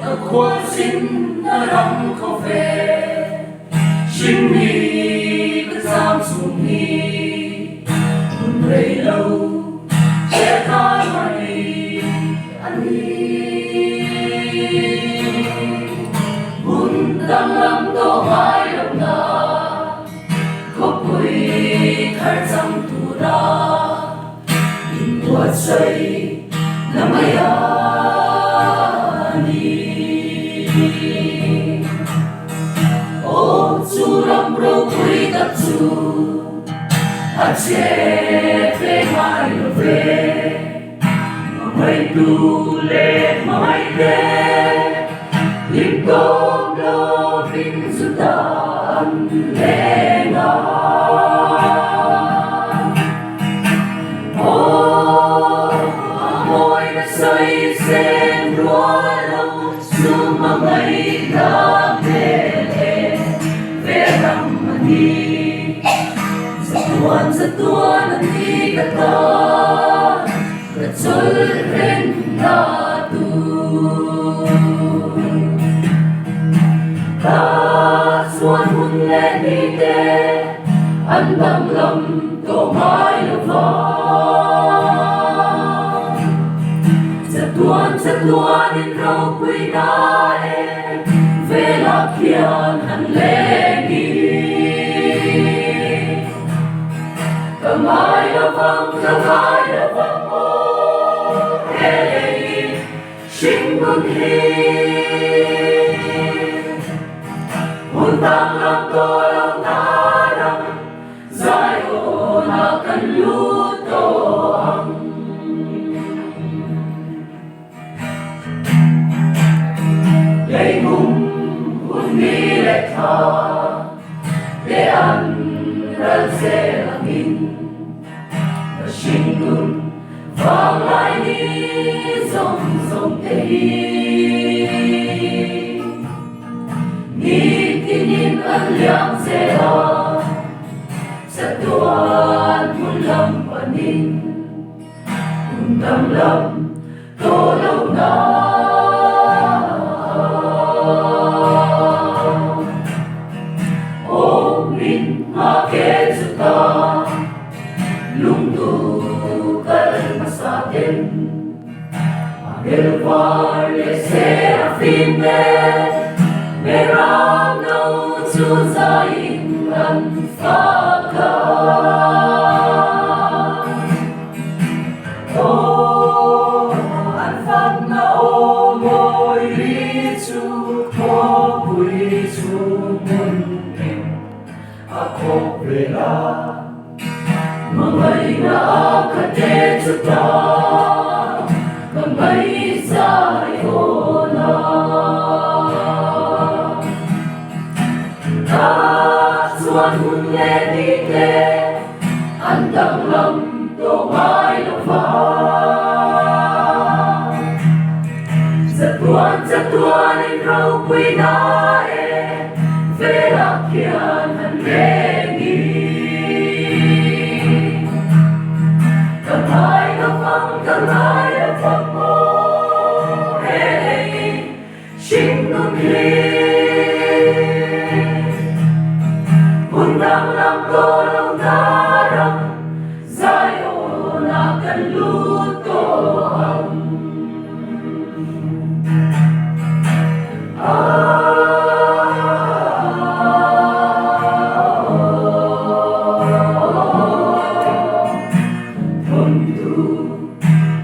ở qua xin ở đắm không về xin mi cứ giam xuống mi muốn lấy lâu sẽ ta mày anh đi muốn đang lắm tô mai lòng ta có quỳ khởi dâm tu ra in buat say na Suram ro kui tập chu a che pe mai lo ve mai du le mai de lim kom lo vin su tan le na môi đã say sen rúa lâu sương mà mây đã về Satuan nanti kata Kecil rendatu Kasuan hun leni te Andang lam to mai lova Satuan in rau quy nae Vela kian han leni Kamay na vang mo Hey, shingun hi Untang lang to lang narang Zayo na kanluto ang Yay kung unilet ha Dean ralse langin Sinh nun vang lại đi dòng thế Ni tin ân liang sẽ lo Sẽ tuan muôn lâm panin Undang lâm tô lâu na Ôm min ma kê su ta Lungtu kalma sa atin Angel var le serafim Meram na utsu sa ingan faka Anfag na omoy ritsu Ko puitsu munin Ako rela Mamay na akate chuta Kamay sa'yo na Kasuan hun lenite Andang lam to may lova Satuan in rau quy nae Vela kian han lengi Kamay na vang mo Hey, shingun hi Undang lang to lang narang Zayo na kanluto ang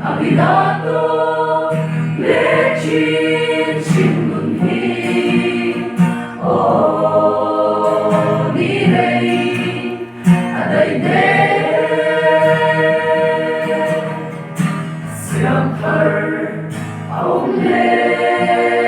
Abinato lechin shingun hi O ni rei aday de Siang har aong le